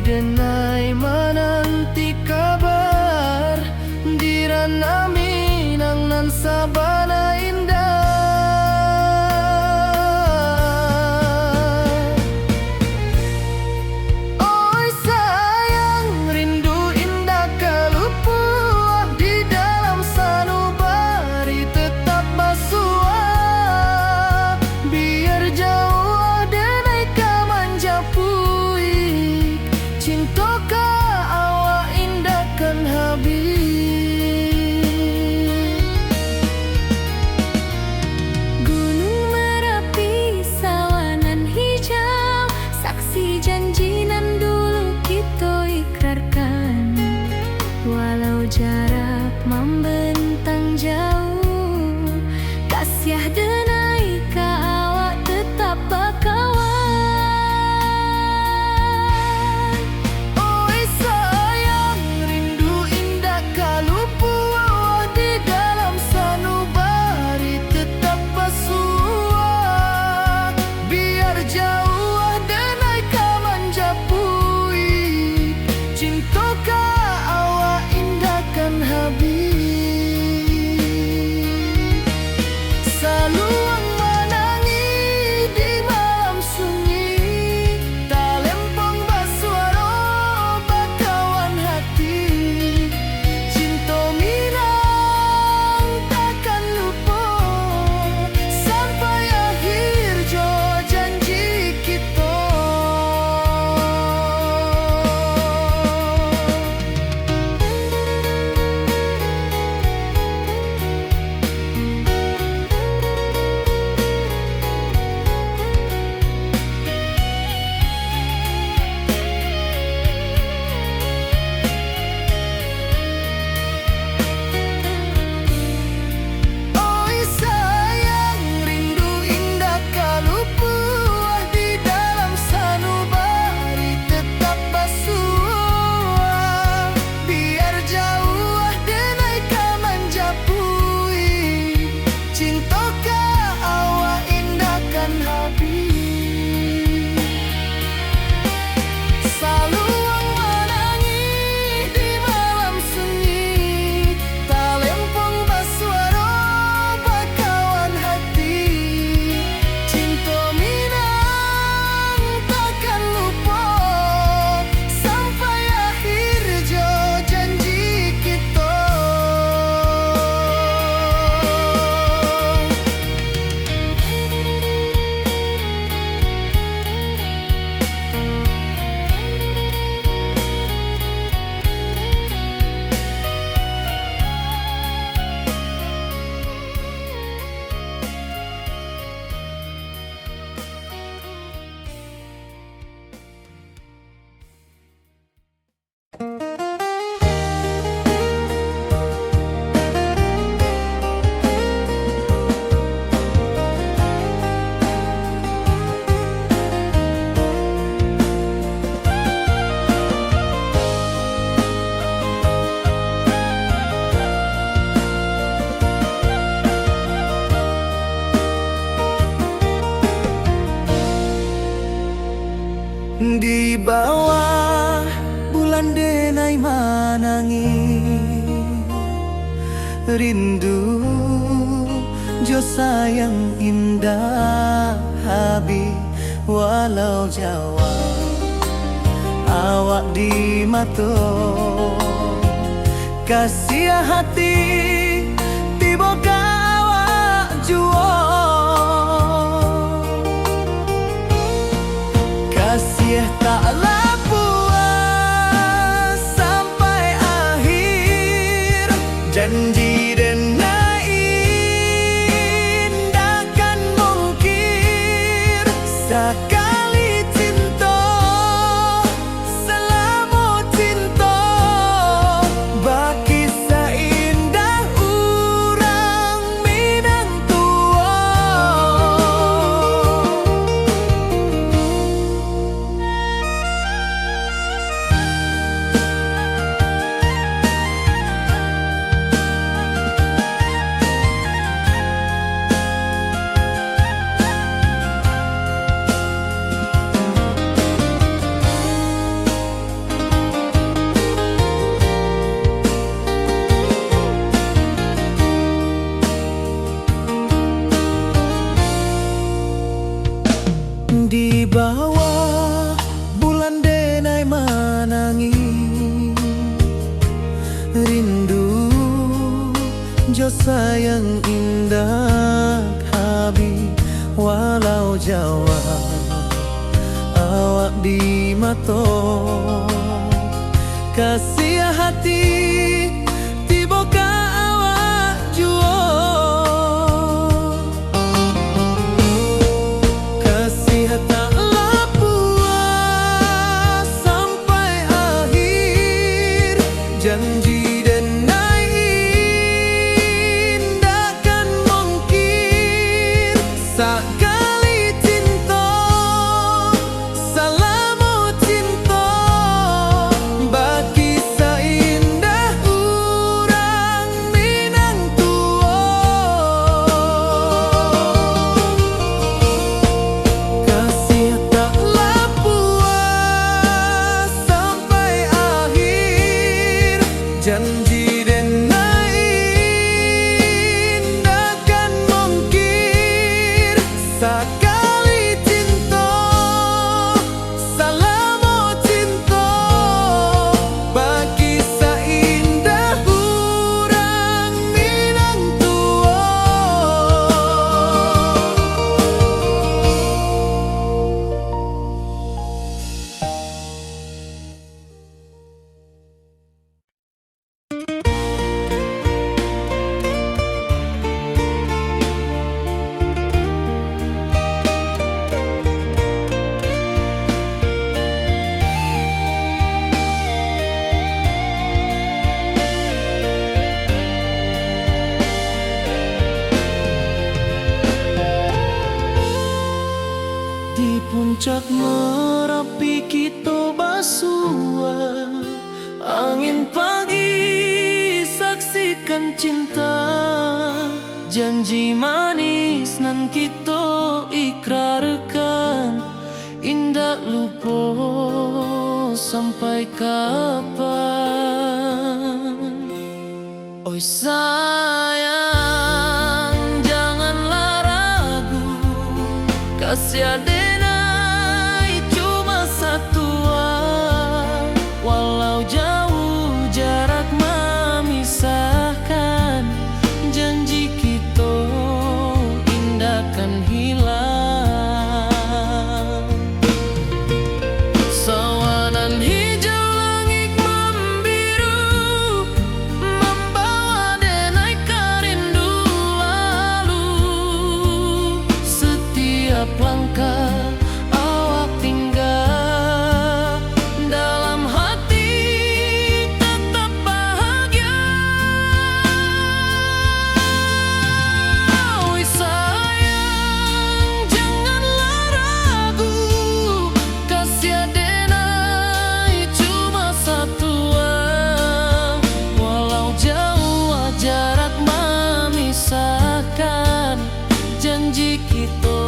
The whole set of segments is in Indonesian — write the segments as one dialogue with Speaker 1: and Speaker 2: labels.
Speaker 1: denai menanti kabar dirana Minang nan sabana indah. Oi sayang rindu indah kalupuah di dalam sanubari tetap basuah biar jauh denai kamanja puik cinta ka awak indah kan habis.
Speaker 2: Gunung Merapi sawanan hijau saksi janji nan dulu kita ikrarkan walau jarak membentang jauh kasiah denai ka awak tetap bakawan.
Speaker 1: Oi sayang rindu indah kalupuah di dalam sanubari tetap basuah biar jauh denai kamanja puik cinta ka awak indah kan habis. Saluang menangi di malam sunyi talempong basuaro bakawan hati cinta Minang takkan lupa sampai akhir jo janji kita. Oi sayang rindu indah kalupuah di dalam sanubari tetap basuah biar jauh denai kamanja puik cinta ka awak indah kan habis. Saluang menangi di malam sunyi talempong basuaro bakawan hati cinta Minang takkan lupa sampai akhir jo janji kita. Di bawah bulan denai manangi rindu jo sayang indah habi walau jawa awak di mato kasih hati tiba ka awak juo kasih taklah puas sampai akhir janji denai indah kan mungkir sekali cinta selama cinta baki seindah urang Minang tua. jo sayang indah habi walau Jawa awak di mato kasih hati tiba ka awak juo kasih taklah puas sampai akhir janji sekali cinta salamu cinta bagi seindah urang Minang tua kasih taklah puas sampai akhir janji sekali cinta salamu cinta bagi seindah urang Minang tua di puncak Merapi kita basua angin pagi saksikan cinta janji manis nan kita ikrarkan indah lupa sampai kapan oi sayang janganlah ragu kasih cuma satu walau jauh jarak memisahkan janji kita indahkan hilang sawanan hijau langit membiru membawa denai karindu lalu setiap langkah janji kita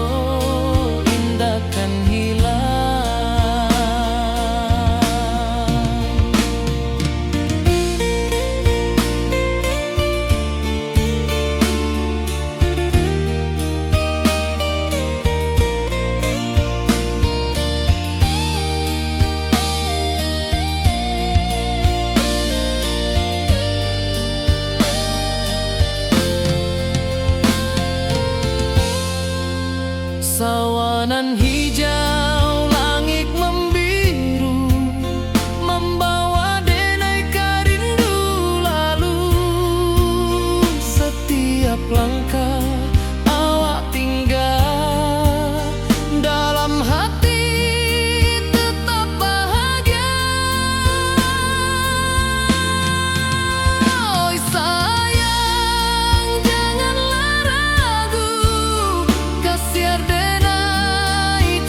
Speaker 1: indahkan hilang sawanan hijau langit membiru membawa denai karindu lalu setiap langkah awak tinggal dalam hati tetap bahagia oi sayang janganlah ragu kasih denai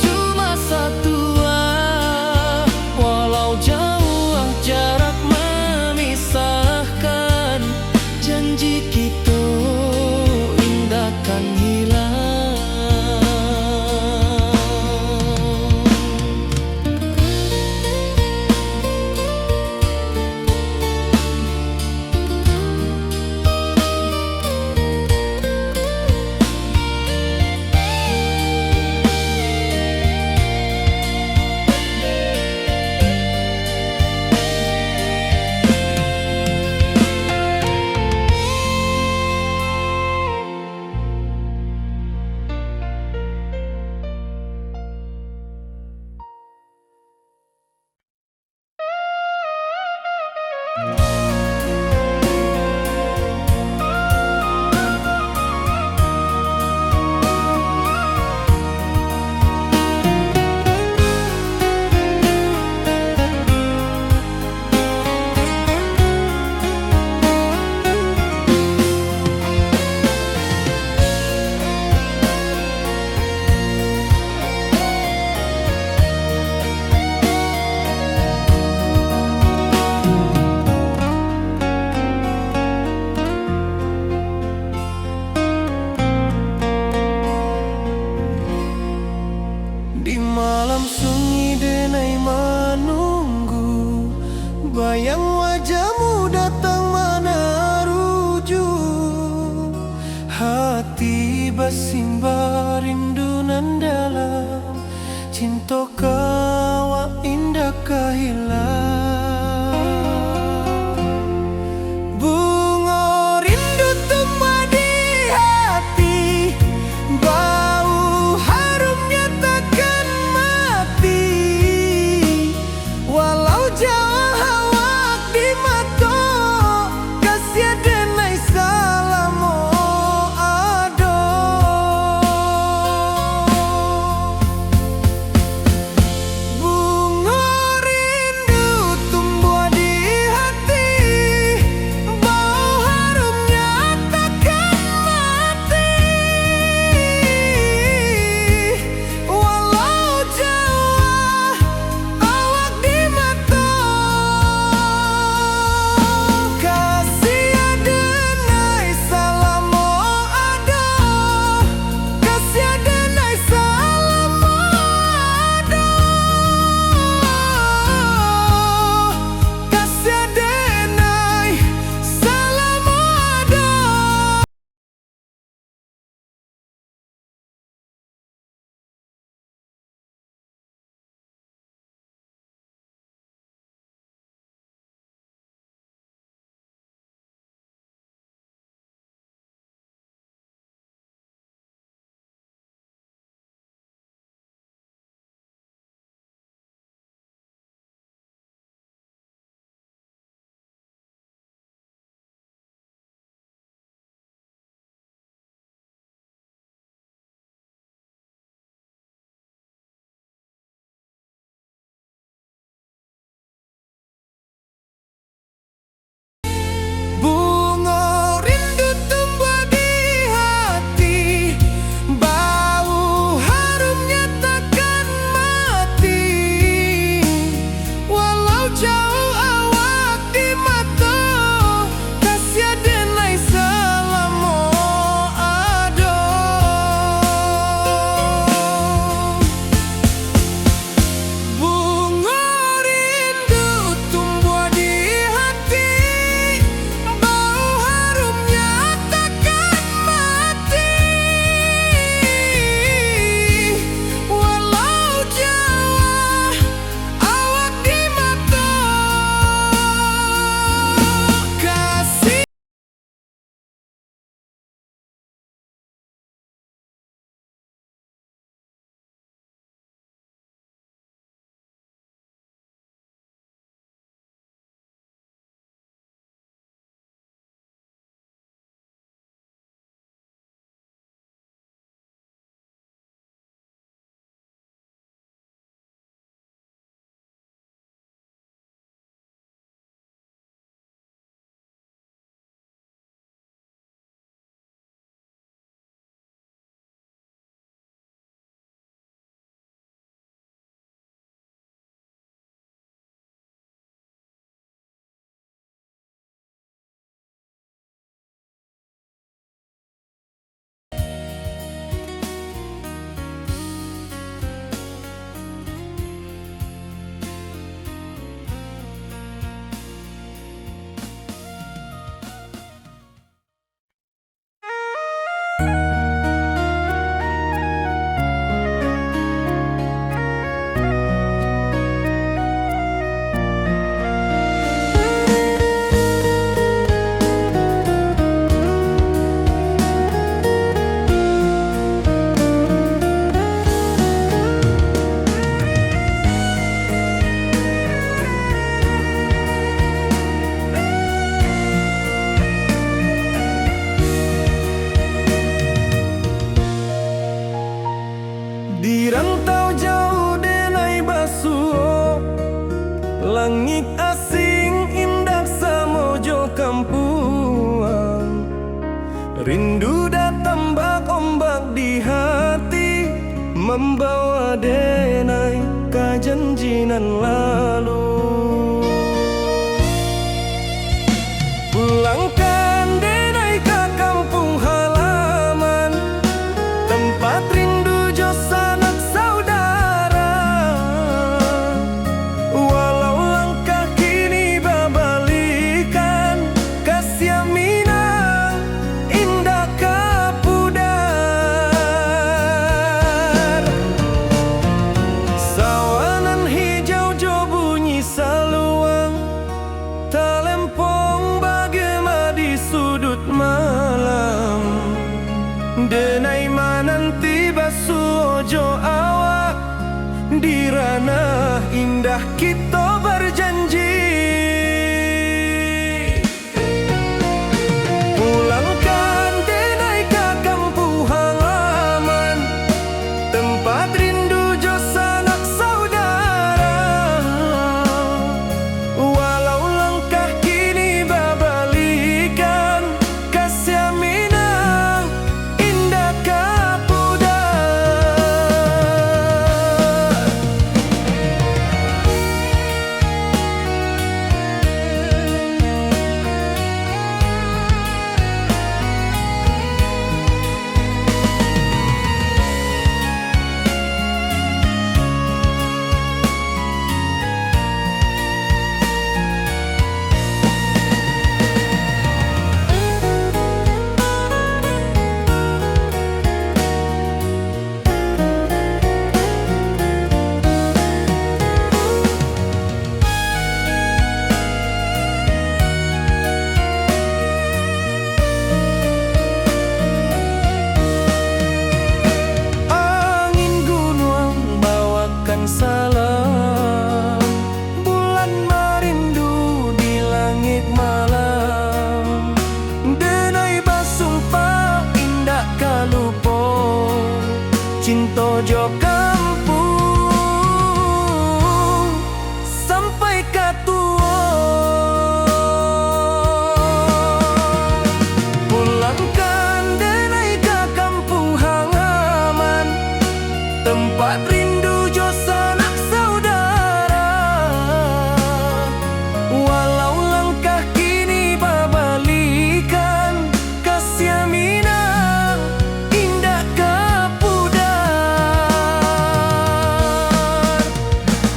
Speaker 1: Bayang wajahmu datang mana rujuk, hati bersimba rindu nan dalam, cinta kawa indah kahilang. Bunga rindu tumbuh di hati, bau harumnya takkan mati. Walau jauh awak di mata, kasih denai salamo ado. Bunga rindu tumbuh di hati, bau harumnya takkan mati. Walau jauh awak di mata, kasih denai salamo ado, kasih denai salamo ado, kasih denai salamo ado. Bunga rindu tumbuh di hati, bau harumnya takkan mati. Walau jauh awak di mata, kasih denai salamo ado. Bunga rindu tumbuh di hati, bau harumnya takkan mati. Walau jauh awak di mata, kasih. Di rantau jauh denai basuh, langit asing indah samojo kampuan. Rindu datang bak ombak di hati, membawa denai kajanjinan lalu. Pulangkan denai ke kampung halaman, tempat rindu jo sanak saudara. Walau langkah kini indah kita berjanji. Pulangkan denai ke kampung halaman, tempat rindu jo sanak saudara. Walau langkah kini babalikan, kasih minang indah kapuda. Salam bulan merindu di langit malam, denai basumpa indah kalupo cinta jo kampung sampai katua. Pulangkan denai ke kampung halaman, tempat rindu sanak saudara. Walau langkah kini babalikan, kasih minang indah kapudar.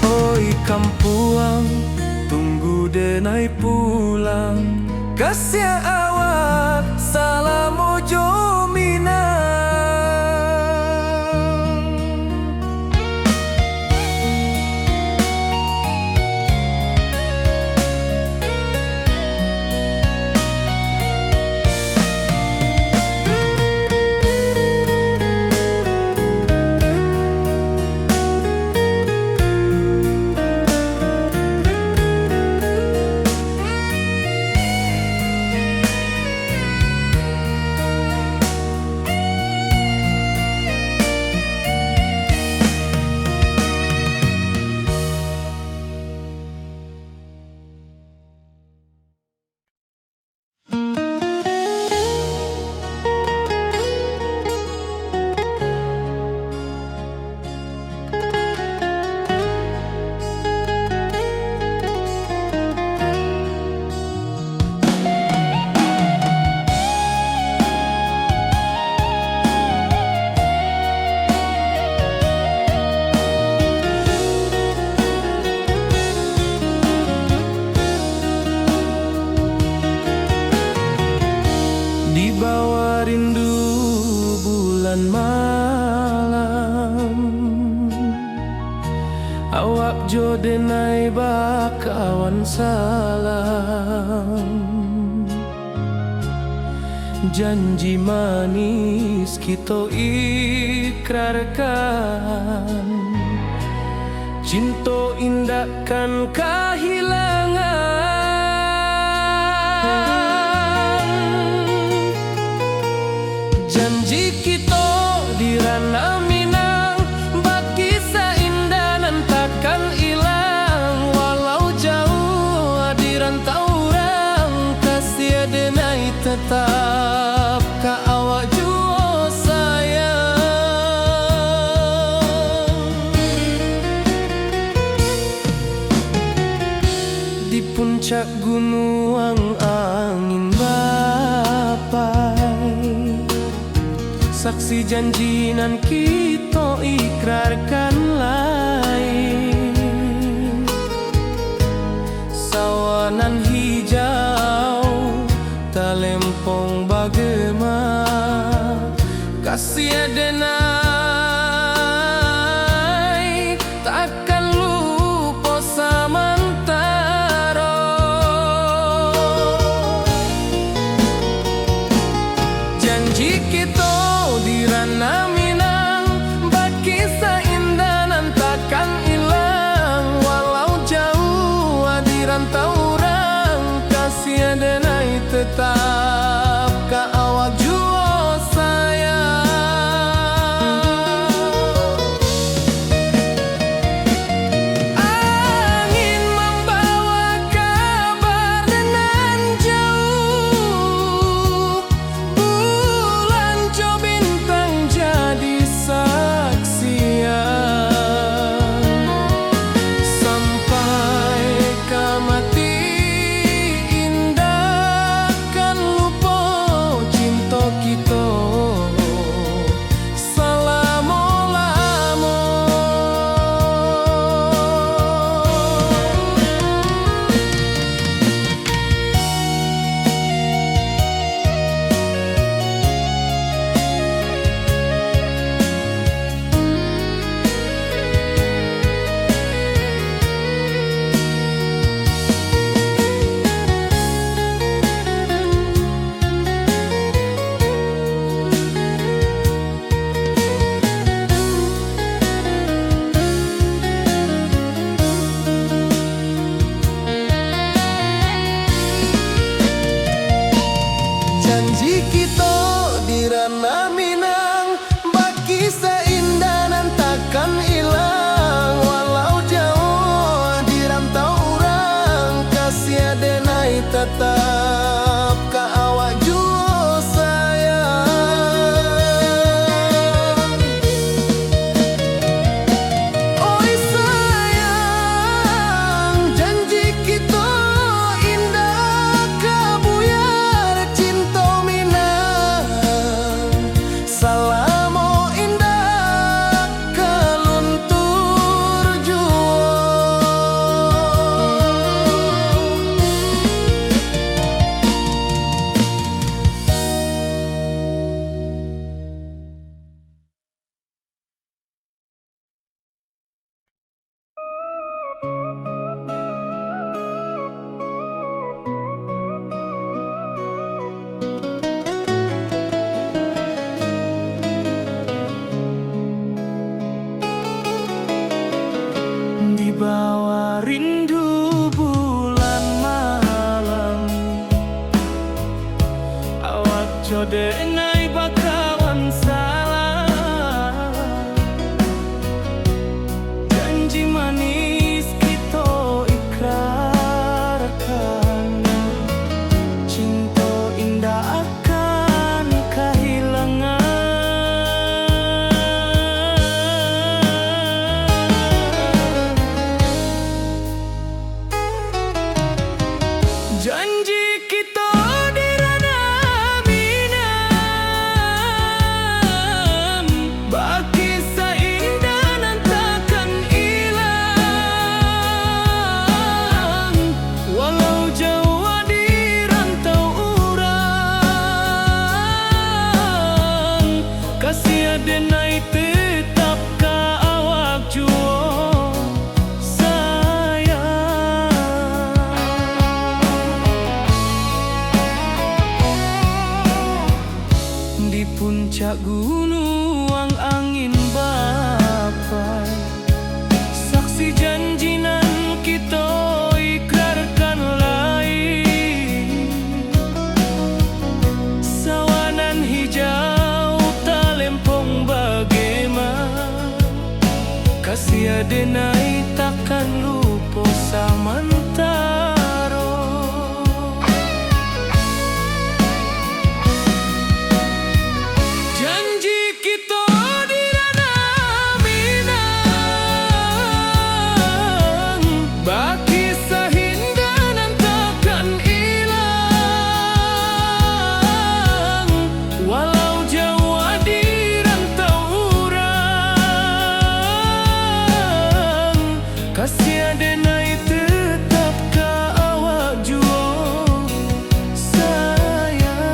Speaker 1: Oi kampuang, tunggu denai pulang, kasih awak salam ojo minang. Di bawah rindu bulan malam, awak jo denai bakawan salam. Janji manis kita ikrarkan, cinta indahkan kehilangan. Janji kita di ranah Minang, baki seindah nan takkan hilang. Walau jauh di rantau orang, kasih denai tetap ka awak jua sayang. Di puncak gunung angin bapai, saksi janji nan kita ikrarkan lain. Sawanan hijau talempong bagema, kasih denai takkan lupa samantara. Janji kita di ranah Minang, baki seindah rindu bulan malam. Awak jode nai bakawan salah. Janji manis kita ikrarkan. Cinta indah akan kehilangan. Janji kita di ranah minam, baki seindah nan takkan hilang. Walau jauh di rantau urang, kasih adenai tetap ka awak juo sayang. Di puncak gunung angin bapai, saksi janji nan kita ikrarkan lain. Sawanan hijau talempong bagaimana, kasih adenai takkan lupa samantaro. Janji kita di ranah minang, baki sahindah nan takkan hilang. Walau jauh di rantau urang, kasih adenai tetap ka awak juo sayang.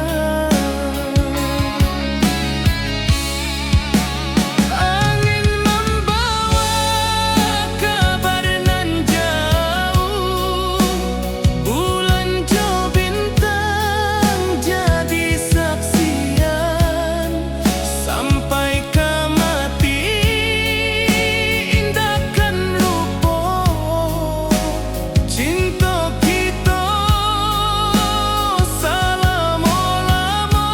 Speaker 1: Angin membawa kabar nan jauh, bulan jo bintang jadi saksian. Sampai ke mati indahkan lupa cinta kita selama-lama.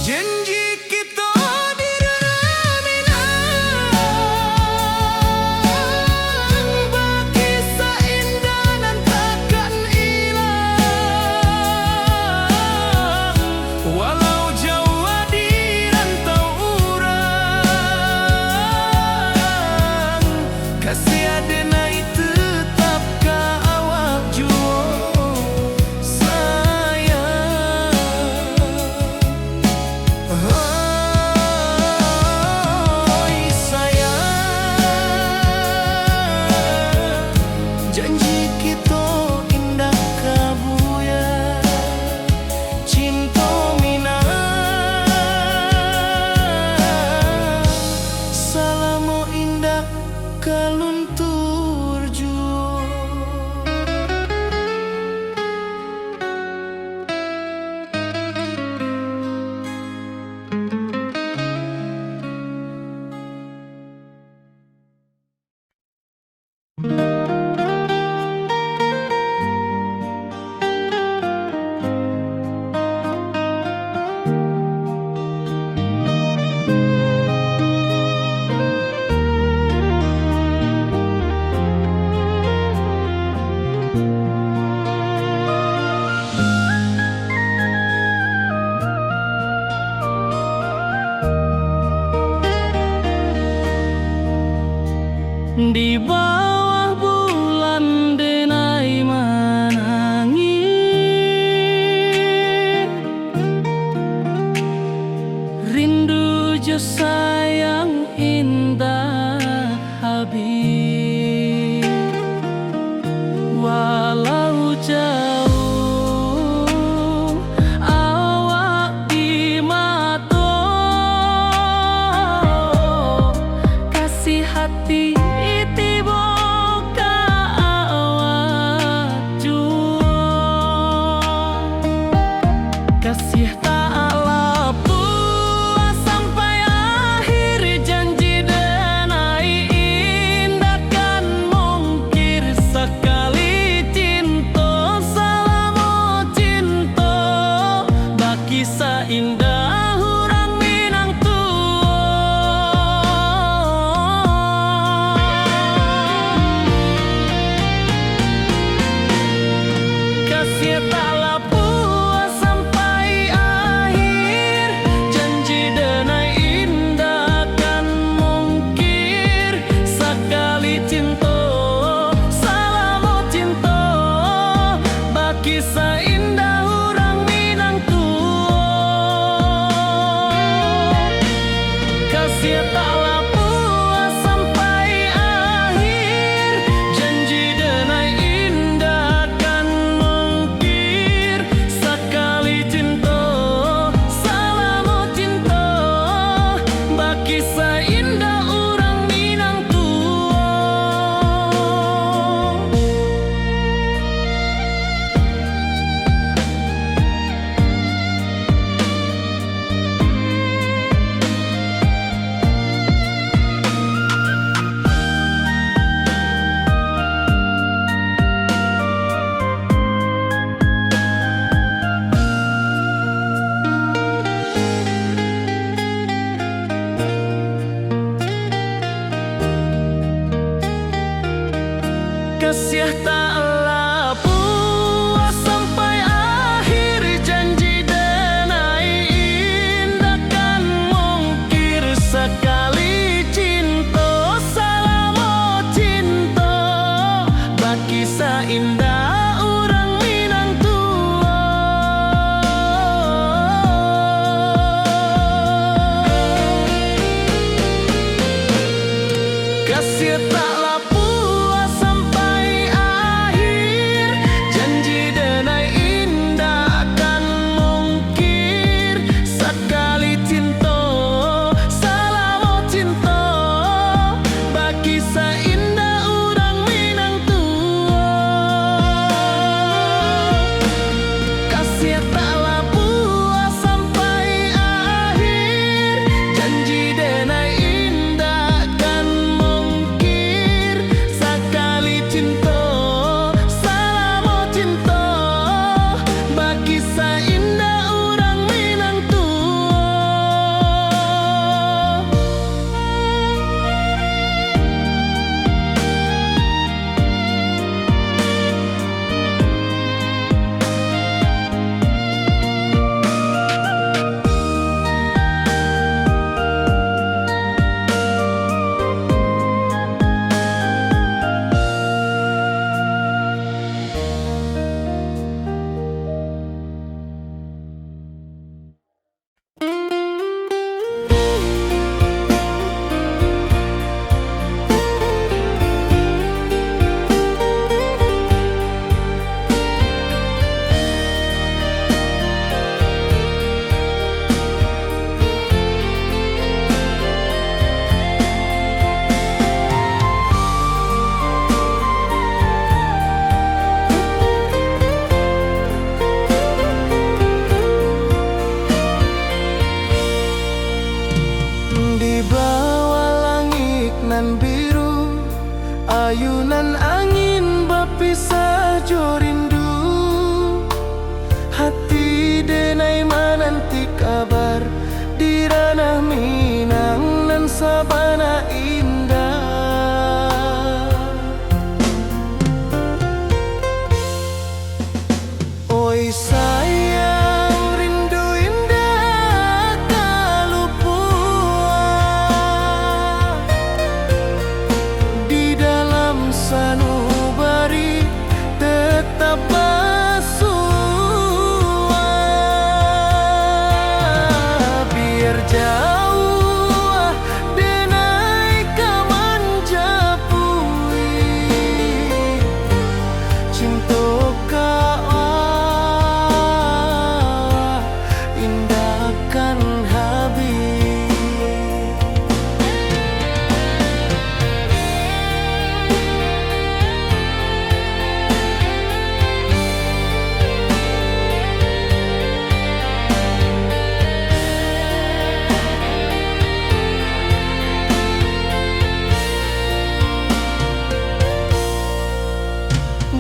Speaker 1: Janji kita di ranah minang, baki seindah nan takkan hilang. Walau jauh di rantau urang, kasih adenai tetap ka awak juo sayang. Oi sayang, janji kita indah kabuya. Cinta minang, salamo indah kaluntur juo. Di bawah bulan denai menangi, rindu jo sayang indah habis. Walau jauh awak di mata, kasih hati tiba ka awak jua. Kasih tak lapuk sampai akhir janji denai Kasih taklah puas sampai akhir, janji denai indah kan mungkir. Sekali cinta salamo cinta, baki indah orang Minang tua. Kasih taklah puas sampai akhir, janji denai indah kan mungkir. Sekali cinta salamo cinta, baki indah orang Minang tua. Kasih taklah puas sampai akhir, janji denai indah kan mungkir. Sekali cinta salamo cinta, baki indah orang Minang tua. Di bawah langit nan biru, ayunan angin berpisah jo rindu. Hati denai menanti kabar di ranah Minang nan sabana indah. Oi sayang, rindu indah kalau puas di dalam sanubari tetap bersua. Biar jauh denai kaman japui, cinta indah kan habis.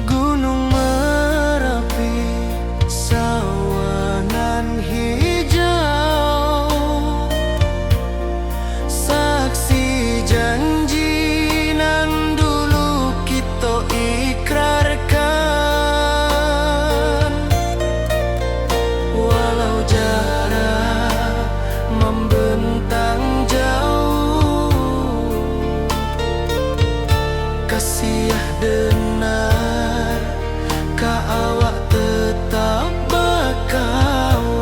Speaker 1: Gunung Merapi, sawanan hijau, saksi janji nan dulu kita ikrarkan. Walau jarak membentang jauh, kasih denar ka awak tetap berkawan.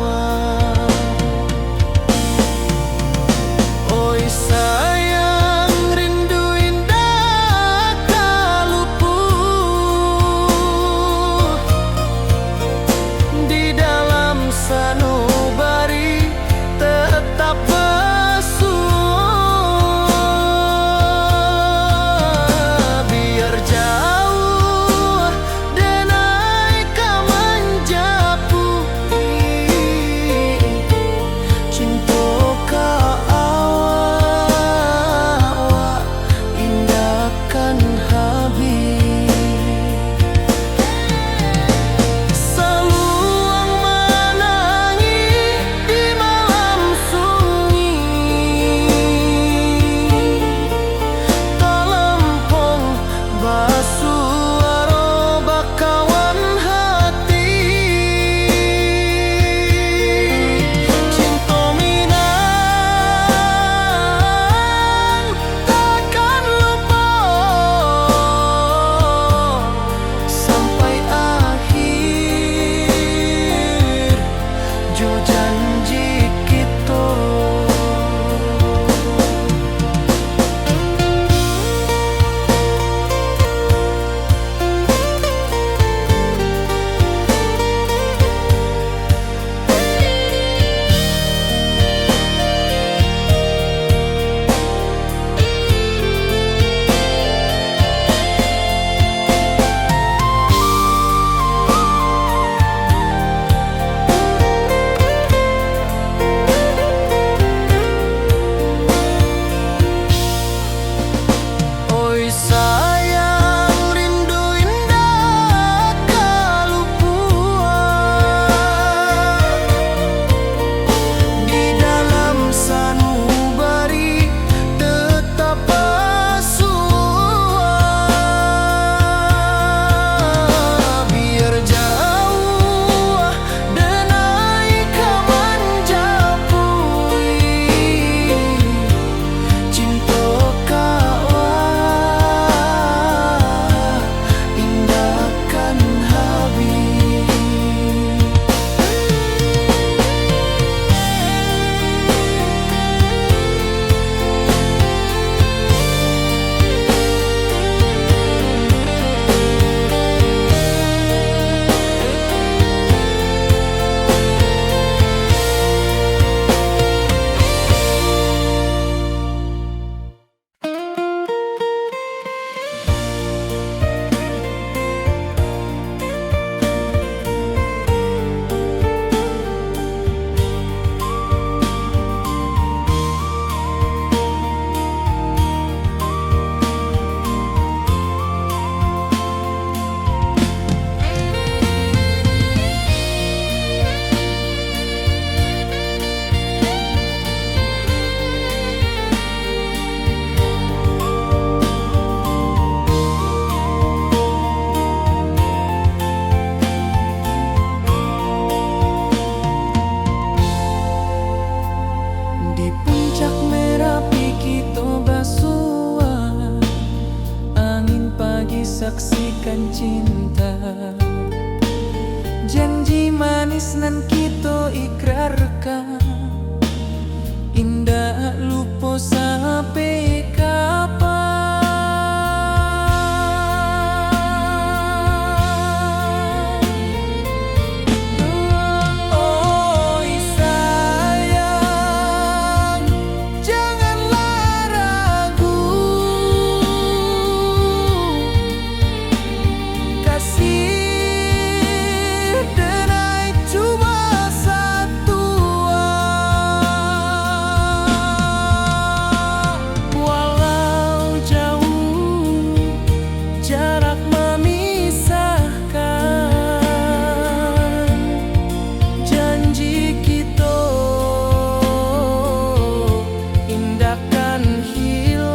Speaker 1: Oi sayang, rindu indah kalau puas di dalam sanubari tetap bersua. Biar jauh denai denai saksikan cinta. Janji manis nan kita ikrarkan, indah lupa sampai kapan. Oh sayang, janganlah ragu, kasih denai cuma satu. Walau jauh jarak memisahkan, janji kita indahkan hilang.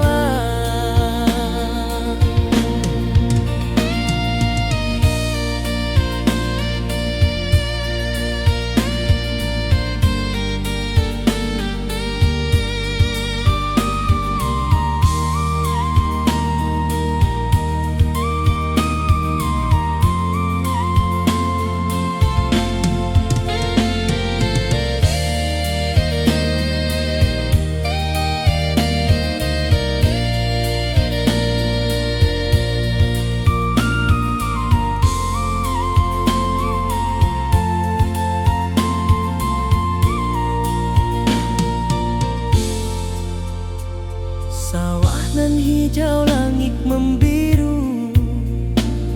Speaker 1: Sawah nan hijau, langit membiru,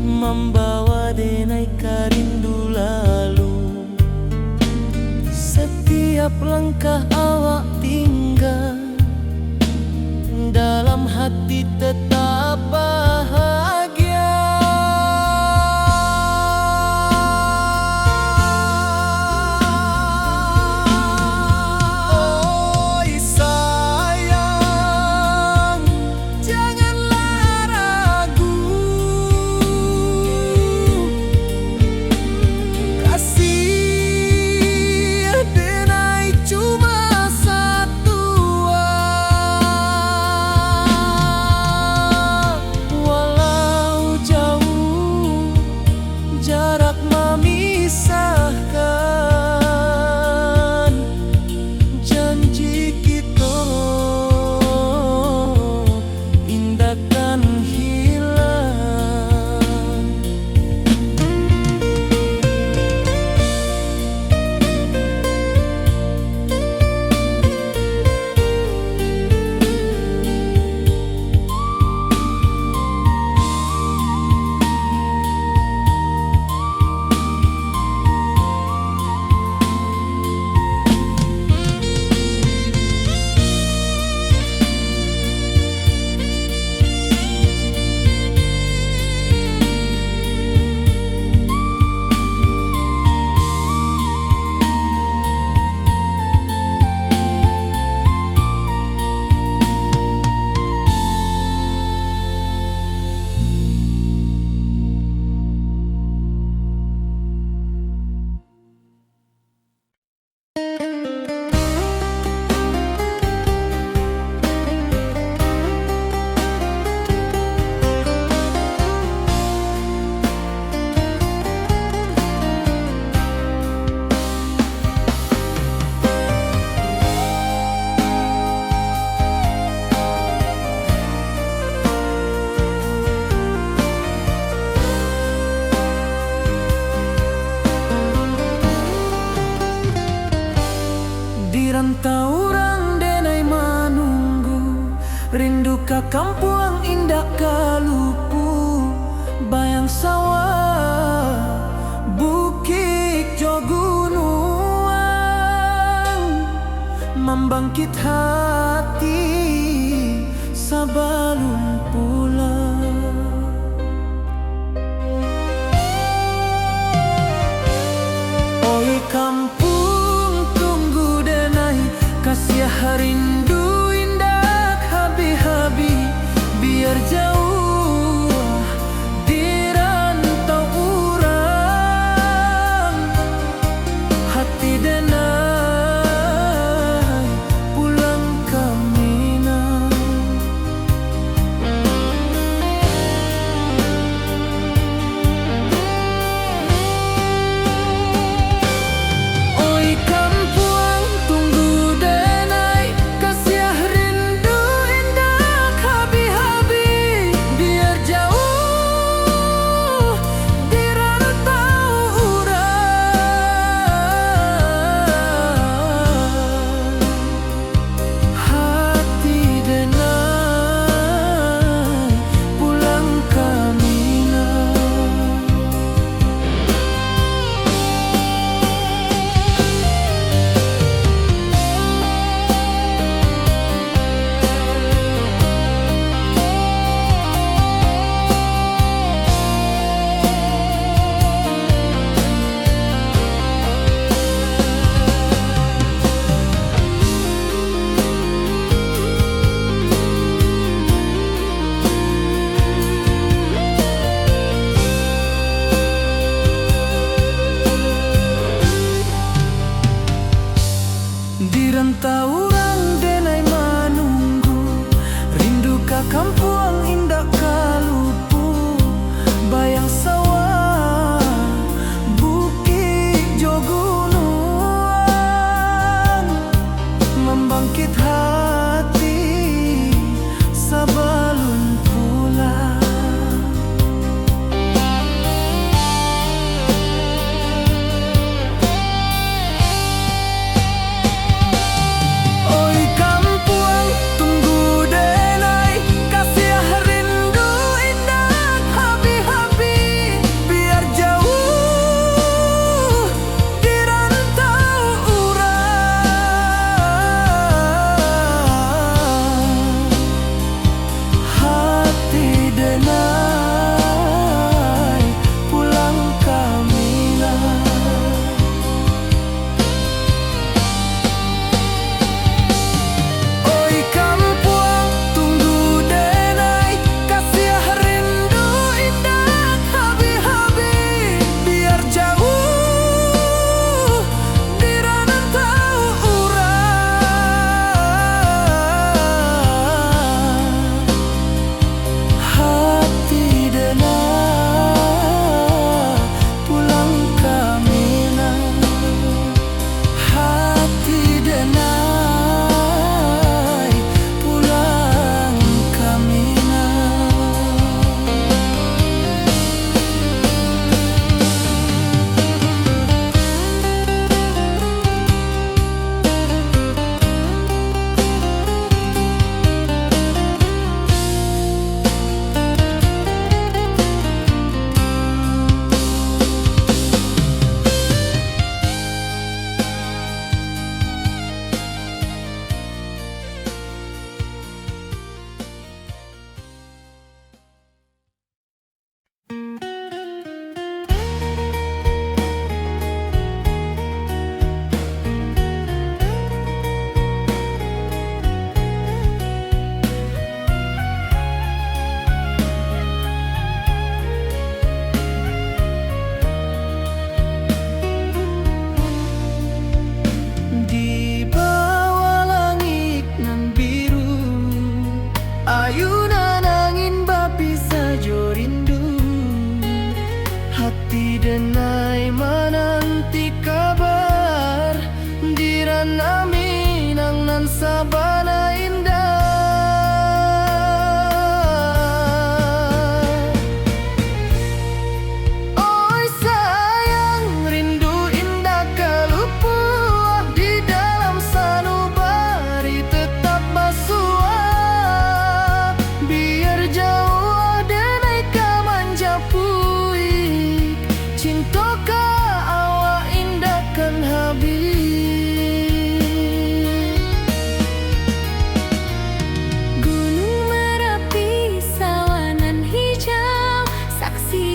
Speaker 1: membawa denai karindu lalu. Setiap langkah awak tinggal, dalam hati tetap bahagia. Oh sayang, janganlah ragu, kasih denai cuma satu. Walau jauh jarak memisahkan, janji kita indahkan hilang. Di rantau orang denai menunggu, rindu ka kampung indah kalupu, bayang sawah bukit jo gunung, membangkit hati sebelum pulang. Oi kampung tunggu denai, kasih rindu indah habi-habi, biar jauh di rantau urang, hati denai pulang ke Minang.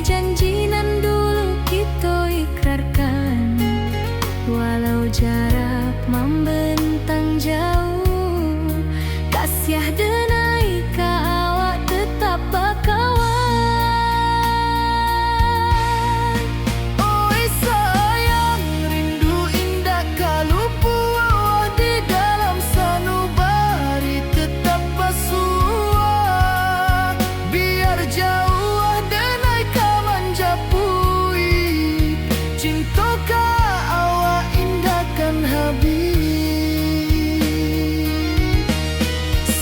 Speaker 2: janji nan dulu kita ikrarkan. Walau jarak membentang jauh, kasih denai ka awak tetap bakawan.
Speaker 1: Oi sayang, rindu indah kalau puas di dalam sanubari tetap basuah. Biar jauh denai ka manjapui, cinta ka awak indahkan habis.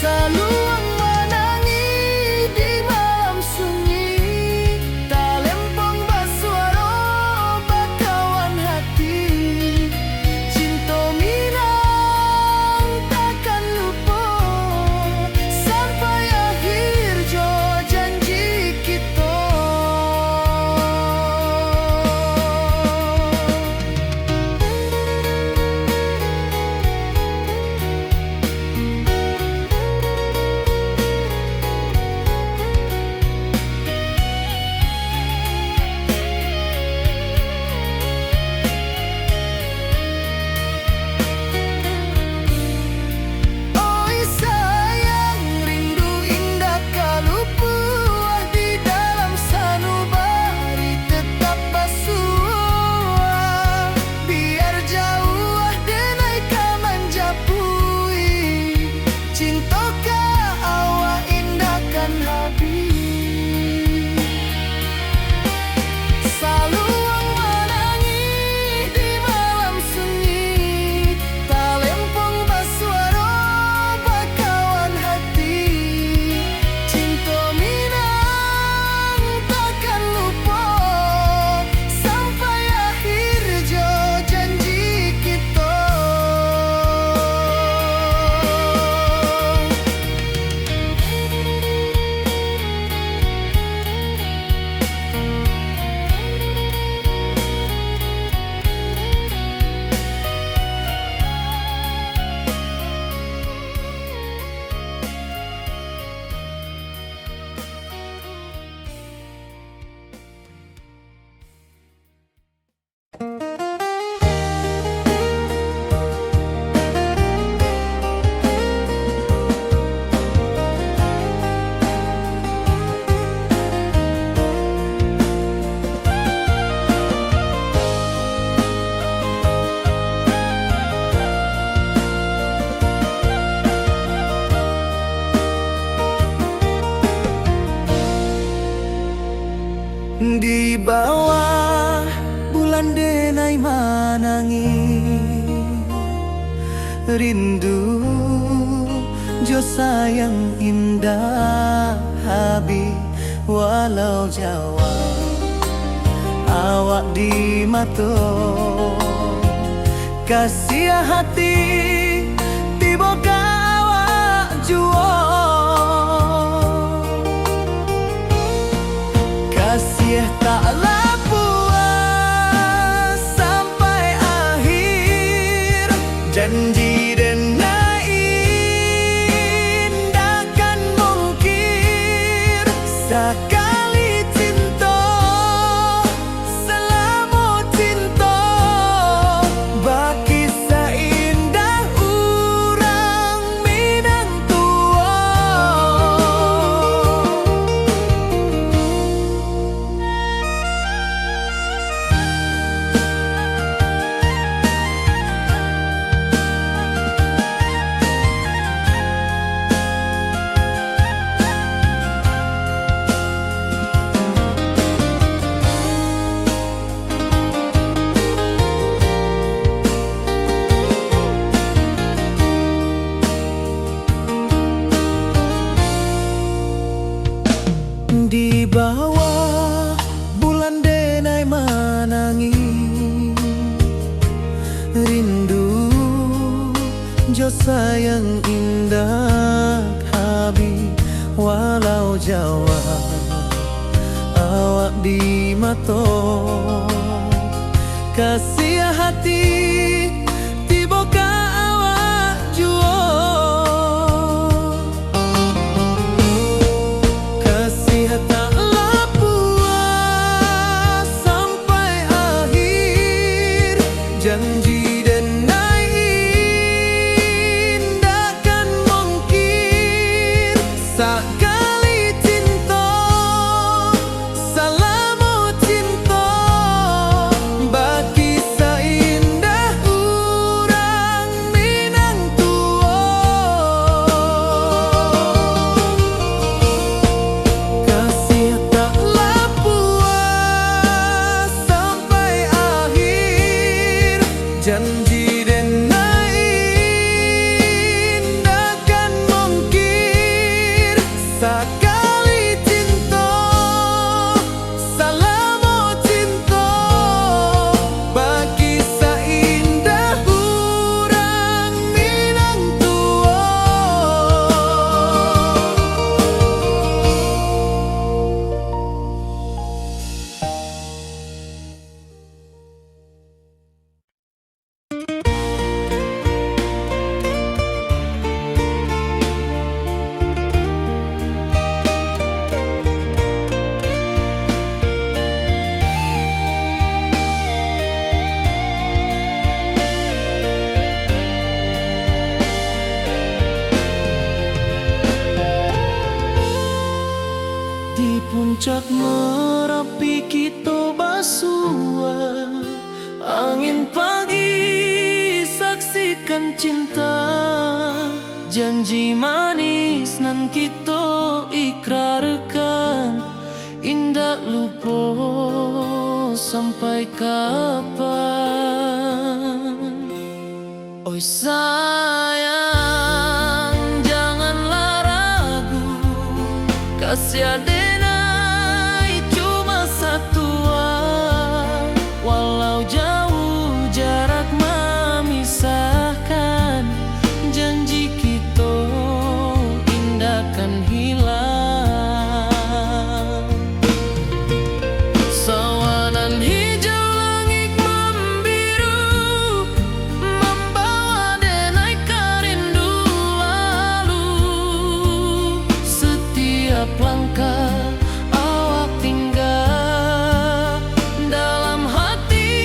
Speaker 1: Saluang menangi di malam sunyi, tak lempong basuara bakawan hati. Cinta minang takkan lupa sampai akhir jo janji kita. Oi sayang, rindu indah kalau puas di dalam sanubari tetap basuah. Biar jauh denai ka manjapui, cinta ka awak indahkan habis. Saluang menangi di malam sunyi, tak lempong basuara bakawan hati. Cinta minang takkan lupa sampai akhir jo janji kita. Di bawah bulan denai manangi, rindu jo sayang indah habis. Walau jawa awak di mata, kasih hati tiba ka awak jua. Kasih taklah puas sampai akhir, janji denai indahkan mungkir. Sekali cinta selama cinta, baki seindah urang minang tua. Di bawah bulan denai manangi, rindu jo sayang indah habis. Walau jawa awak di mata, kasih hati tiba ka awak jua. Kasih taklah puas Puncak Merapi kita basua, angin pagi saksikan cinta, janji manis nan kita ikrarkan, indah lupa sampai kapan. Oi sayang, janganlah ragu, kasih adenai cuma satu, walau jauh jarak memisahkan, janji kita indah kan hilang. Sawanan hijau langit membiru, membawa denai kerindu lalu. Setiap langkah awak tinggal, dalam hati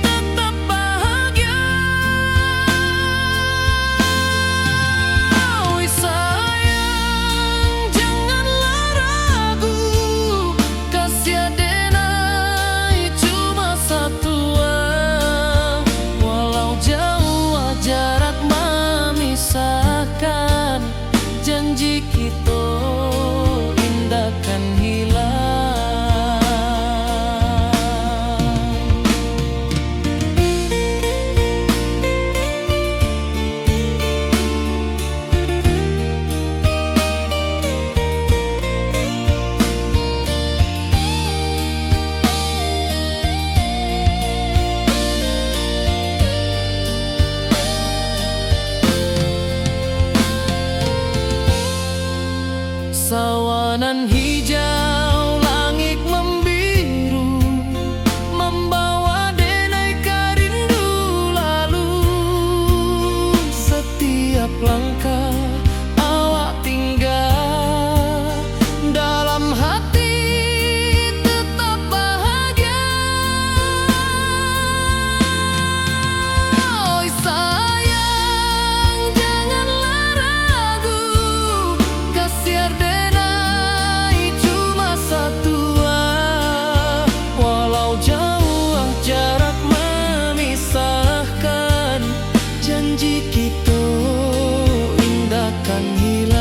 Speaker 1: tetap bahagia. Oi sayang, janganlah ragu, kasih adenai cuma satu, walau jauh jarak memisahkan, janji kita indah kan hilang. Sawanan hijau langit membiru, membawa denai kerindu lalu. Setiap langkah awak tinggal, dalam hati tetap bahagia. Oi sayang, janganlah ragu, kasih adenai cuma satu, walau jauh jarak memisahkan, janji kita indah kan hilang.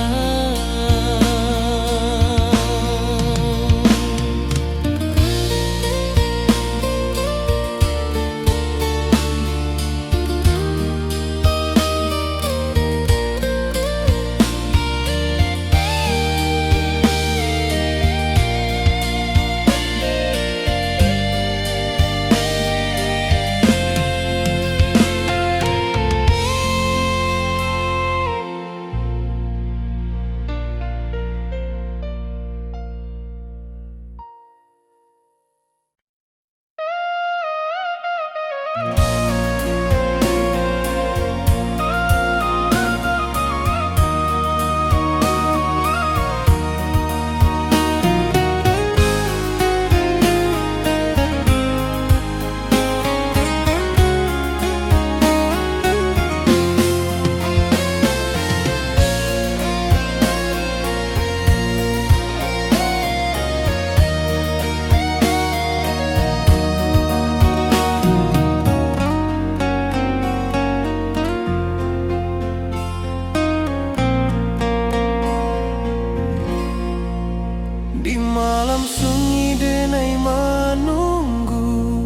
Speaker 1: Di malam sunyi denai menunggu,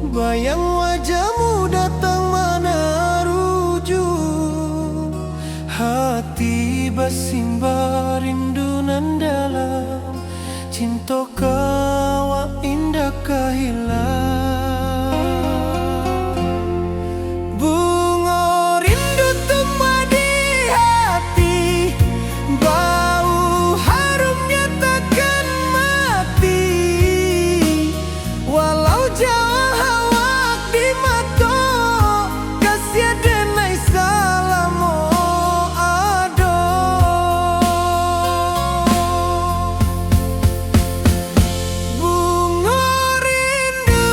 Speaker 1: bayang wajahmu datang meneruju. Hati bersimba rindu nan dalam, cinta kawa indah kehilang. Bunga rindu tumbuh di hati, bau harumnya takkan mati, walau jauh awak di mata, kasih adenai salamo ado. Bunga rindu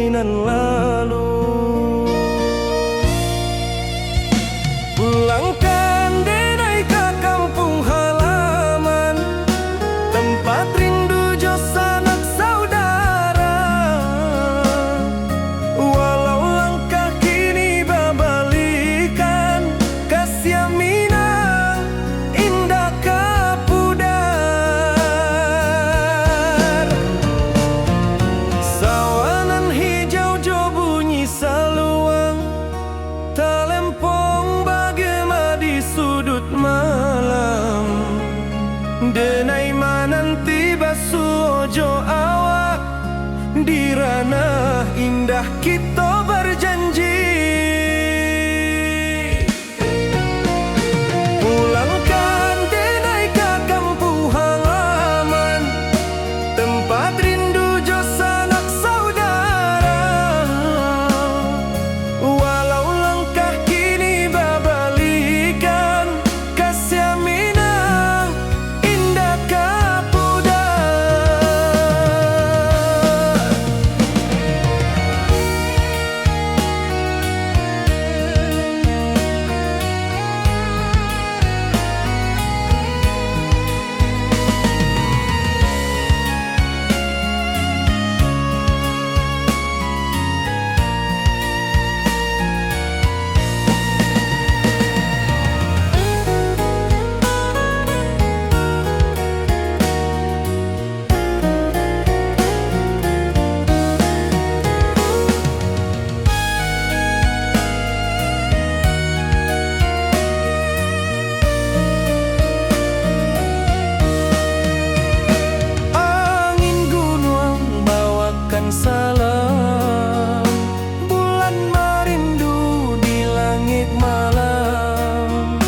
Speaker 1: nan lalu. Pulangkan denai ke kampung halaman, tempat rindu jo sanak saudara. Walau langkah kini babalikan, kasih Minang indah kapudar. Sawanan hijau jo bunyi saluang, talempong bagema di sudut malam. Denai mananti basuojo awak, di ranah indah kita berjanji. Pulangkan denai ke kampung halaman, tempat rindu jo sanak saudara. Walau langkah kini babalikan, kasih Minang indah kapudar. Angin gunung bawakan salam, bulan merindu di langit malam.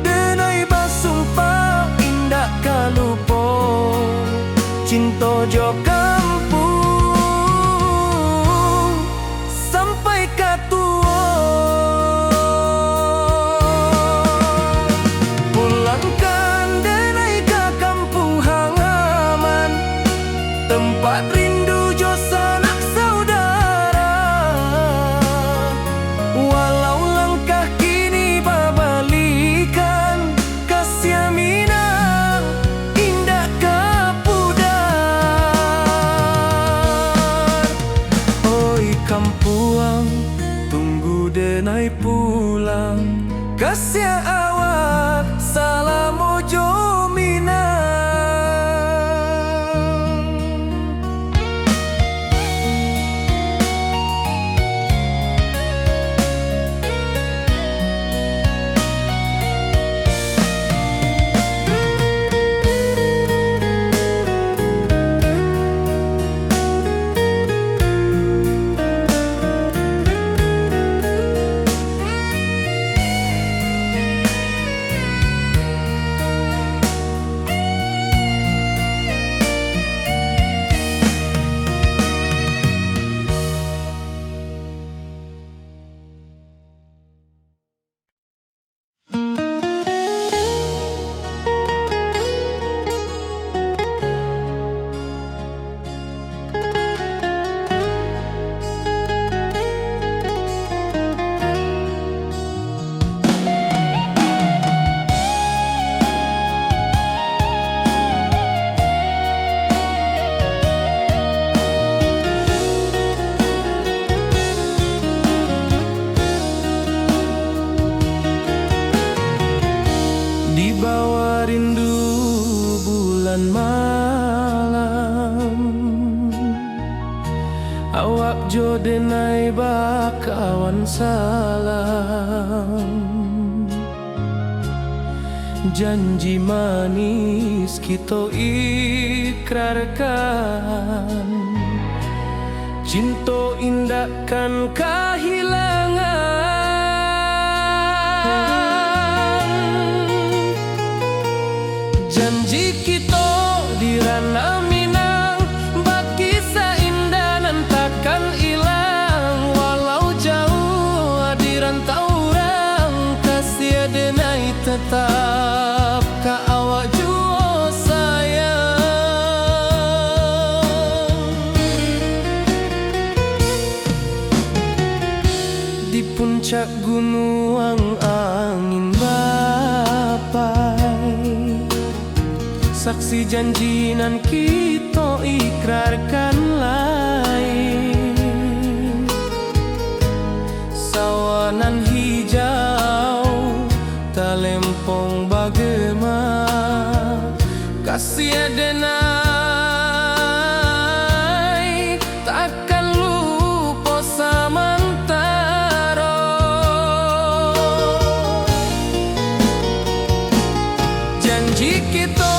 Speaker 1: Denai basumpah indah kalupo, cinta jo kampung sampai katua. Pulangkan denai ke kampung halaman, tempat rindu jo sanak saudara. Walau langkah kini babalikan, kasih Minang indah kapudar. Oi kampuang, tunggu denai pulang, kasih awak salam ojo Minang. Di bawah rindu bulan malam, awak jo denai bakawan salam. Janji manis kita ikrarkan, cinta indahkan kehilangan. Janji kita di ranah Minang, bakisah indah nan takkan hilang. Walau jauh di rantau orang, kasih denai tetap ka awak jua sayang. puncak gunung angin bapai, saksi janji nan kita ikrarkan lain. Sawanan hijau talempong bagema, kasih adenai takkan lupa samantara. Janji kita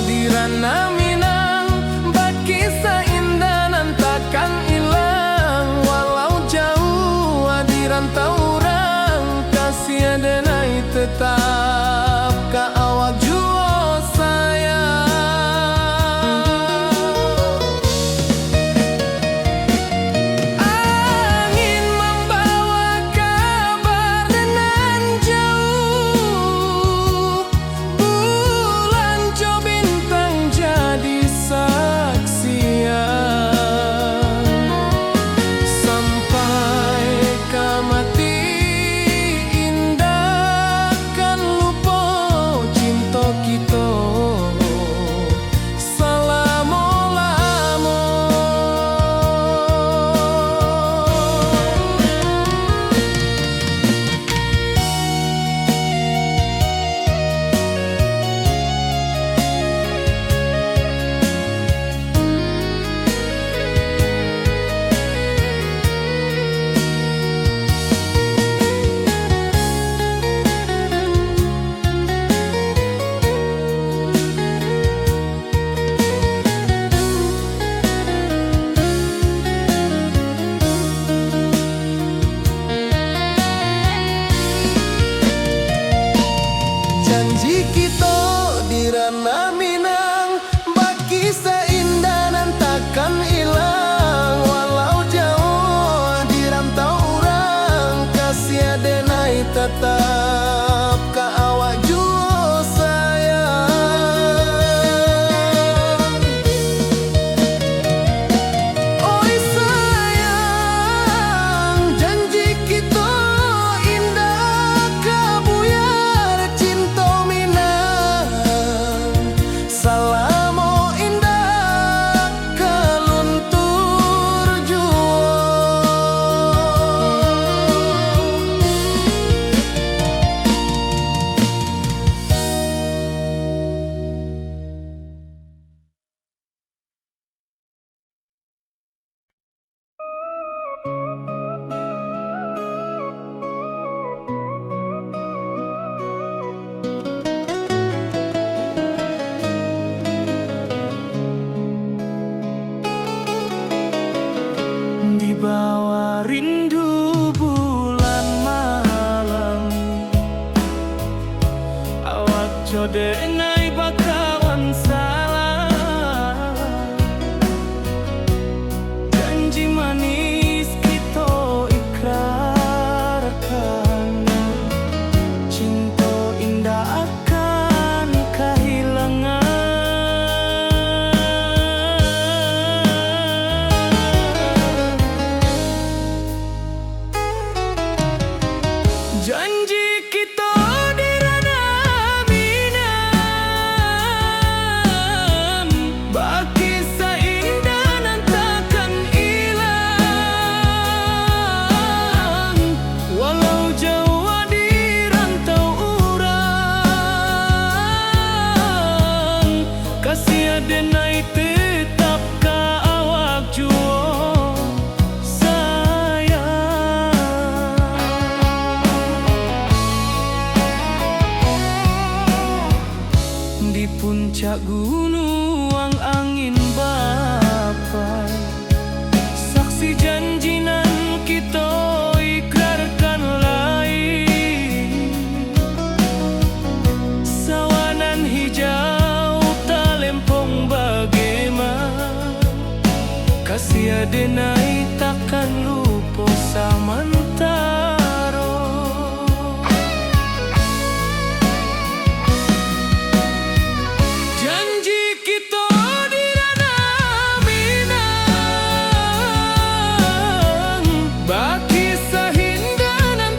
Speaker 1: di ranah Minang, bakisah indah nan takkan hilang. Walau jauh di rantau orang, kasih adenai tetap ka awak jua sayang. Angin membawa kabar nan jauh, bulan jo bintang jadi saksian. Sampai kamati indah kan lupa cinta kita selama-lama. Janji kita di ranah Minang, bakisah indah nan takkan hilang. Walau jauh di rantau orang, kasih adenai tetap ka awak jua sayang. Oi sayang, janji kita indah kabuyar cinta Minang. Salamo indah kaluntur jua. Di bawah rindu bulan malam, awak codenai bakawan salah. Janji manis kita ikrarkan, cinta indah akan kehilangan. Janji kita di ranah Minang, bakisah indah nan takkan hilang. Walau jauh di rantau orang, kasih adenai tetap ka awak jua sayang. Di puncak gunung angin bapai, saksi janji nan kita ikrarkan lain. Sawanan hijau talempong bagema, kasih adenai takkan lupa samantara. Janji kita di ranah Minang, bakisah indah nan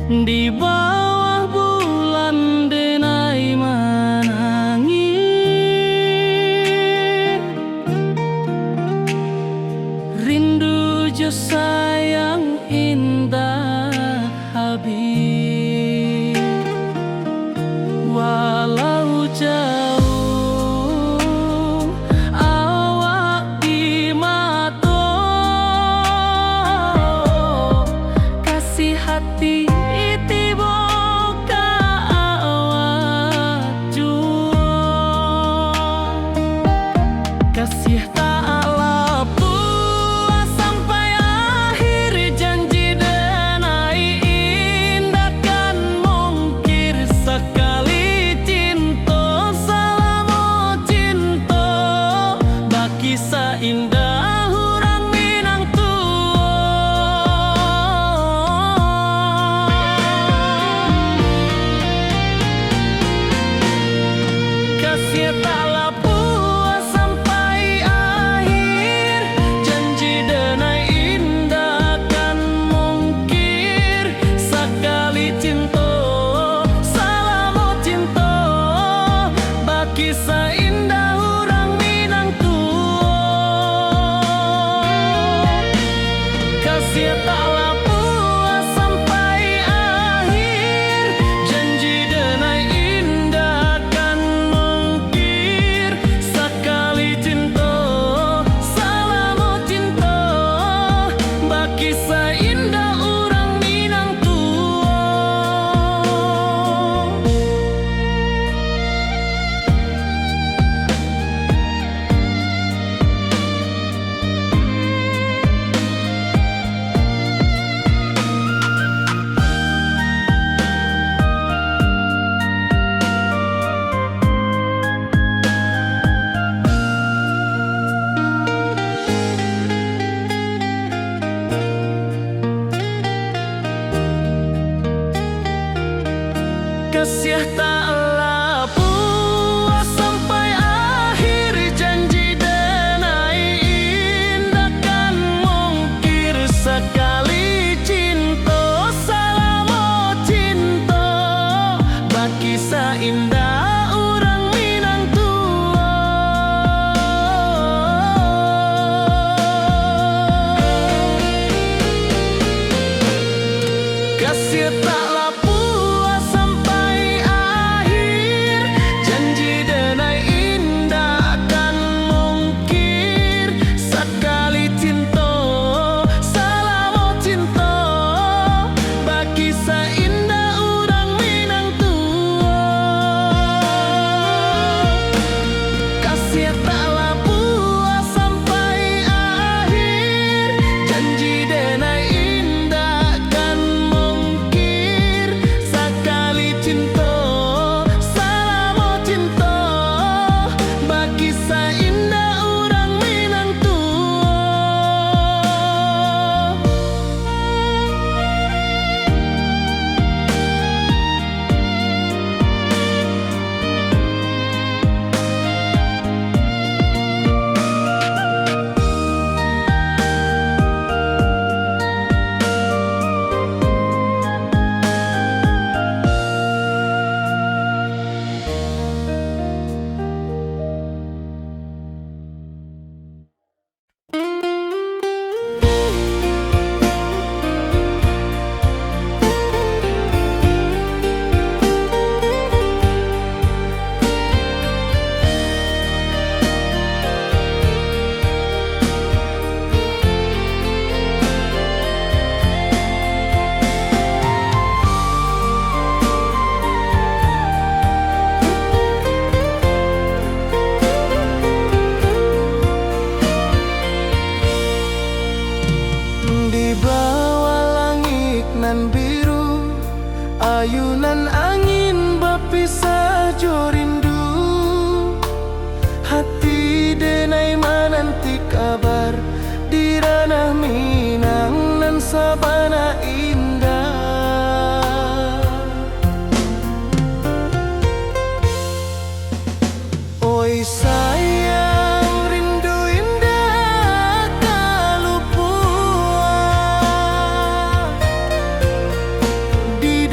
Speaker 1: Di bawah bulan denai menangis, rindu jo sayang indah habis. Walau jauh awak di mata, kasih hati tiba ka awak jua. Kasih tak lapuk sampai akhir, janji denai indah kan mungkir. Sekali cinta selama cinta, baki seindah orang Minang tua. Kasih tak lapuk sampai akhir, janji denai indah kan mungkir. Sekali cinta selama cinta, baki seindah orang Minang tua. Kasih tak lapuk sampai akhir, janji denai indah kan mungkir. Sekali cinta selama cinta, baki seindah orang Minang tua. Kasih tak lapuk sampai akhir, janji denai indah kan mungkir. Sekali cinta selama cinta, baki seindah orang Minang tua. Kasih tak lapuk sampai akhir, janji denai indah kan mungkir. Sekali cinta selama cinta, baki seindah orang Minang tua. Kasih tak lapuk sampai akhir, janji denai indah kan mungkir. Sekali cinta selama cinta, baki seindah orang Minang tua. Di bawah langit nan biru, ayunan angin berpisah jo rindu. Hati denai menanti kabar di ranah Minang nan sabana indah. Oi sayang, rindu indah kalupua. Di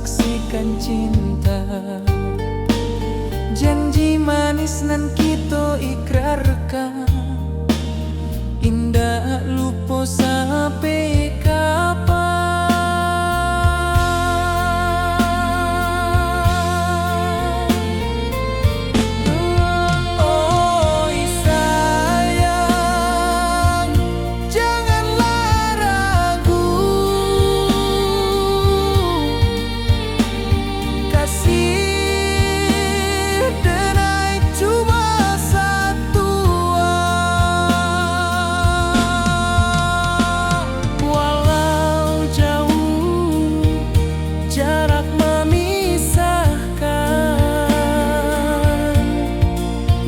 Speaker 1: saksikan cinta. Janji manis nan kita ikrarkan, indah lupa sampai kapan. Oi sayang, janganlah ragu, kasih denai cuma satu. Walau jauh jarak memisahkan,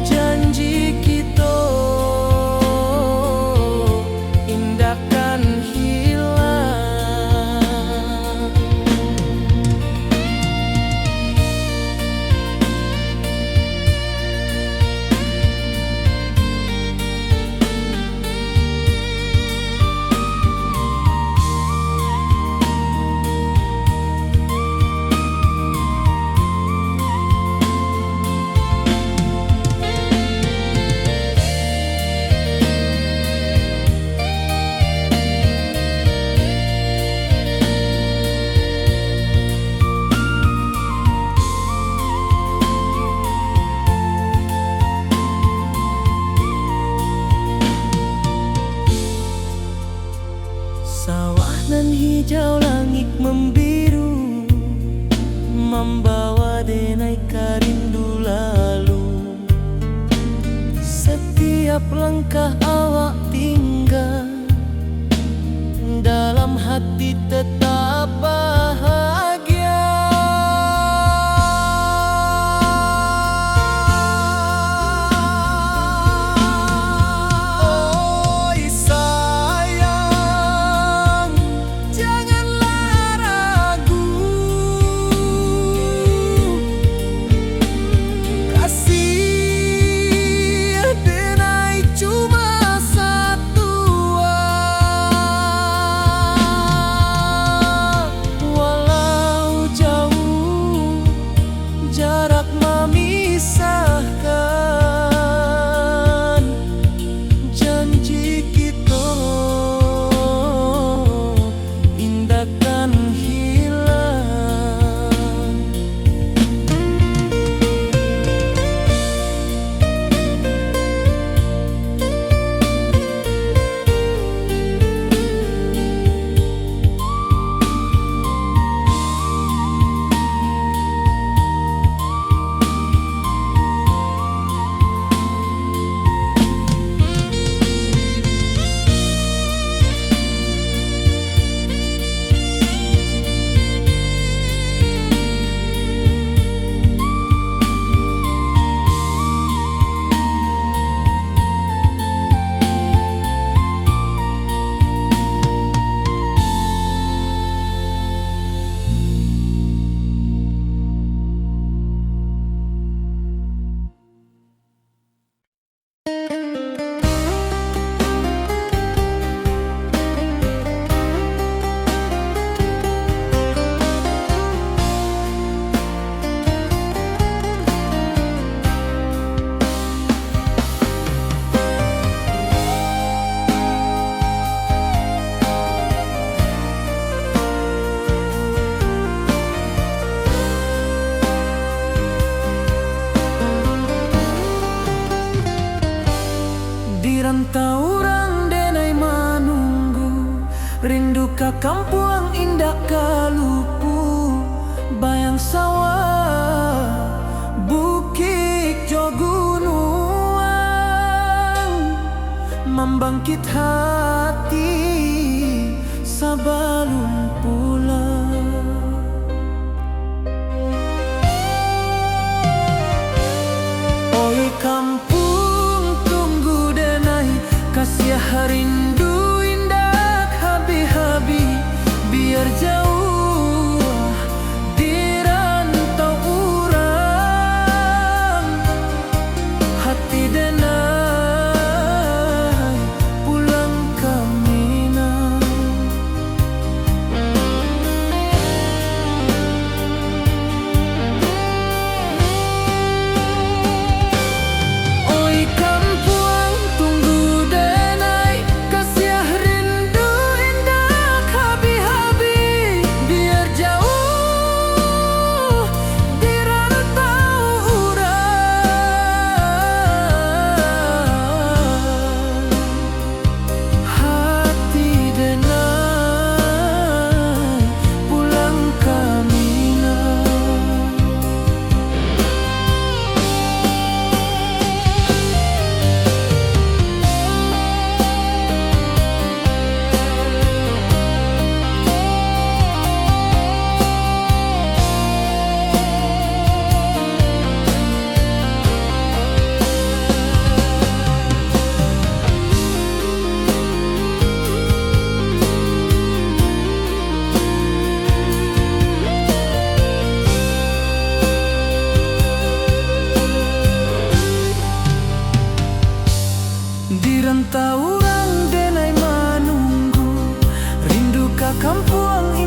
Speaker 1: janji kita indahkan hilang. Sawah nan hijau, langit membiru, membawa denai karindu lalu. Setiap langkah awak tinggal, dalam hati tetap bahagia. Oi sayang, janganlah ragu, kasih denai cuma satu. Walau jauh jarak memisahkan, janji kita indahkan hilang. Di rantau orang denai menunggu, rindu ka kampung indah kalupu, bayang sawah bukit jo gunung, membangkit hati sebelum pulang. Oi kampung tunggu denai, kasih rindu indah habi-habi, biar jauh di rantau urang, hati denai pulang ke Minang. kampung